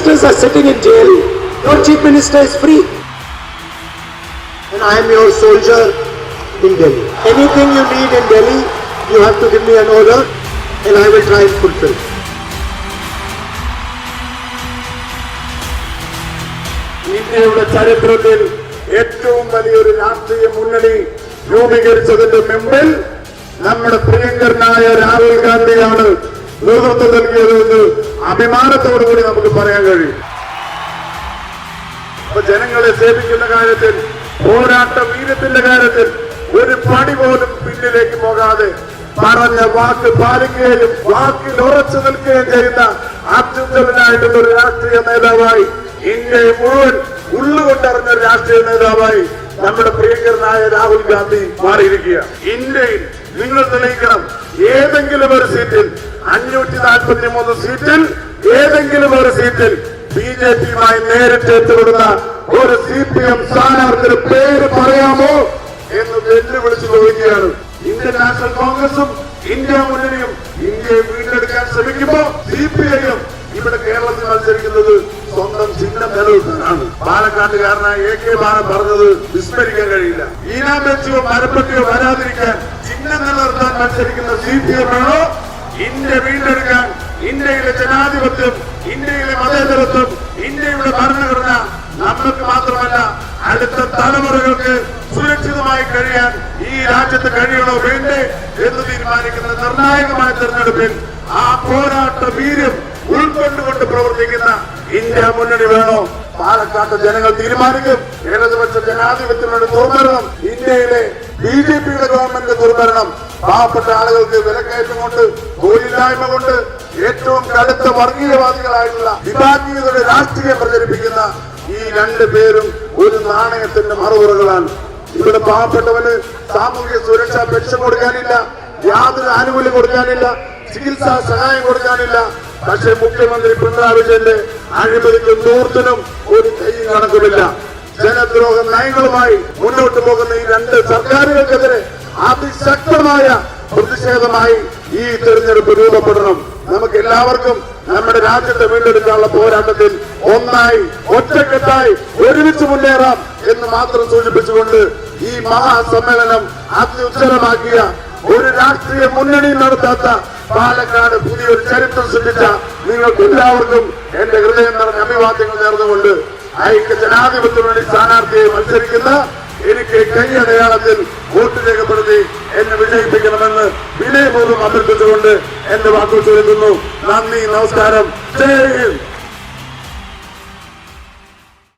ministers are sitting in jail. Your chief minister is free. And I am your soldier in Delhi. Anything you need in Delhi, you have to give me an order and I will try and fulfill. ഇന്ത്യയുടെ ചരിത്രത്തിൽ ഏറ്റവും വലിയൊരു രാഷ്ട്രീയ മുന്നണി രൂപീകരിച്ചതിന്റെ മുമ്പിൽ നമ്മുടെ പ്രിയങ്കരനായ രാഹുൽ ഗാന്ധിയാണ് നേതൃത്വം നൽകിയതെന്ന് അഭിമാനത്തോടുകൂടി നമുക്ക് പറയാൻ കഴിയും. ജനങ്ങളെ സേവിക്കുന്ന കാര്യത്തിൽ, പോരാട്ട വീര്യത്തിന്റെ കാര്യത്തിൽ ഒരു പടി പോലും പിന്നിലേക്ക് പോകാതെ പറഞ്ഞ വാക്ക് പാലിക്കുകയും വാക്കിൽ ഉറച്ചു നിൽക്കുകയും ചെയ്യുന്ന അത്യുജ്വലനായിട്ടുള്ള ഒരു രാഷ്ട്രീയ നേതാവായി, ഇന്ത്യയെ മുഴുവൻ ഉള്ളുകൊണ്ടറിഞ്ഞ രാഷ്ട്രീയ നേതാവായി നമ്മുടെ പ്രിയങ്കരനായ രാഹുൽ ഗാന്ധി മാറിയിരിക്കുക. ഇന്ത്യയിൽ നിങ്ങൾ തെളിയിക്കണം, ഏതെങ്കിലും ഒരു സീറ്റിൽ 543 സീറ്റിൽ ഏതെങ്കിലും ഒരു സീറ്റിൽ ബിജെപിയുമായി നേരിട്ട് ഏറ്റുകൊടുത്ത ഒരു CPM സ്ഥാനാർത്ഥിയുടെ പേര് പറയാമോ എന്ന് വെല്ലുവിളിച്ചു ചോദിക്കുകയാണ്. ഇന്ത്യൻ നാഷണൽ കോൺഗ്രസും ഇന്ത്യ മുന്നണിയും ഇന്ത്യയെ വീണ്ടെടുക്കാൻ ശ്രമിക്കുമ്പോ CPIയും ഇവിടെ കേരളത്തിൽ മത്സരിക്കുന്നത് സ്വന്തം ചിഹ്നം നിലനിർത്താനാണ്. പാലക്കാട്ടുകാരനായ AK ബാലൻ പറഞ്ഞത് വിസ്മരിക്കാൻ കഴിയില്ല. ഈനാം വെച്ചോ മരപ്പറ്റിയോ വരാതിരിക്കാൻ ചിഹ്നം നിലനിർത്താൻ മത്സരിക്കുന്ന CPM ആണോ ഇന്ത്യ വീണ്ടെടുക്കാൻ, ഇന്ത്യയിലെ ജനാധിപത്യം, ഇന്ത്യയിലെ മതേതരത്വം, ഇന്ത്യയുടെ ഭരണഘടന നമുക്ക് മാത്രമല്ല അടുത്ത തലമുറകൾക്ക് സുരക്ഷിതമായി കഴിയാൻ ഈ രാജ്യത്ത് കഴിയണോ വേണ്ടേ എന്ന് തീരുമാനിക്കുന്ന നിർണായകമായ തെരഞ്ഞെടുപ്പിൽ ആ പോരാട്ട വീര്യം ഉൾക്കൊണ്ടുകൊണ്ട് പ്രവർത്തിക്കുന്ന ഇന്ത്യ മുന്നണി വേണോ? പാലക്കാട്ട് ജനങ്ങൾ തീരുമാനിക്കും. ഇടതുപക്ഷ ജനാധിപത്യങ്ങളുടെ ദുർഭരണം, ഇന്ത്യയിലെ BJPയുടെ ഗവൺമെന്റ് ദുർഭരണം, പാവപ്പെട്ട ആളുകൾക്ക് വിലക്കയറ്റം കൊണ്ട്, തൊഴിലില്ലായ്മ കൊണ്ട്, ഏറ്റവും കടുത്ത വർഗീയവാദികളായിട്ടുള്ള വിഭാഗീയതയുടെ രാഷ്ട്രീയം പ്രചരിപ്പിക്കുന്ന ഈ രണ്ടു പേരും ഒരു നാണയത്തിന്റെ മറുപുറകളാണ്. ഇവിടെ പാവപ്പെട്ടവന് സാമൂഹിക സുരക്ഷാ പെൻഷൻ കൊടുക്കാനില്ല, യാതൊരു ആനുകൂല്യം കൊടുക്കാനില്ല, ചികിത്സാ സഹായം കൊടുക്കാനില്ല. പക്ഷേ മുഖ്യമന്ത്രി പിണറായി വിജയന്റെ അഴിമതിക്കും ദൂർത്തിനും ഒരു കൈയും കണക്കുമില്ല. ജനദ്രോഹ നയങ്ങളുമായി മുന്നോട്ട് പോകുന്ന ഈ രണ്ട് സർക്കാരുകൾക്കെതിരെ അതിശക്തമായ പ്രതിഷേധമായി ഈ തെരഞ്ഞെടുപ്പ് രൂപപ്പെടണം. നമുക്ക് എല്ലാവർക്കും നമ്മുടെ രാജ്യത്തെ വീണ്ടെടുക്കാനുള്ള പോരാട്ടത്തിൽ ഒന്നായി, ഒറ്റക്കെട്ടായി ഒരുമിച്ച് മുന്നേറാം എന്ന് മാത്രം സൂചിപ്പിച്ചുകൊണ്ട് ഈ മഹാസമ്മേളനം അത്യുജ്വലമാക്കിയ, ഒരു രാഷ്ട്രീയ മുന്നണി നടത്താത്ത പാലക്കാട് പുതിയൊരു ചരിത്രം സൃഷ്ടിച്ച നിങ്ങൾക്ക് എല്ലാവർക്കും എന്റെ ഹൃദയം നിറഞ്ഞ അഭിവാദ്യങ്ങൾ നേർന്നുകൊണ്ട് ഐക്യ ജനാധിപത്യത്തിന് വേണ്ടി സ്ഥാനാർത്ഥിയെ മത്സരിക്കുന്ന എനിക്ക് കൈയടയാളത്തിൽ വോട്ട് രേഖപ്പെടുത്തി എന്നെ വിജയിപ്പിക്കണമെന്ന് വിനയപൂർവ്വം അഭ്യർത്ഥിച്ചുകൊണ്ട് എന്റെ വാക്കുകൾ ചൊല്ലുന്നു. നന്ദി, നമസ്കാരം, ജയ് ഹിന്ദ്.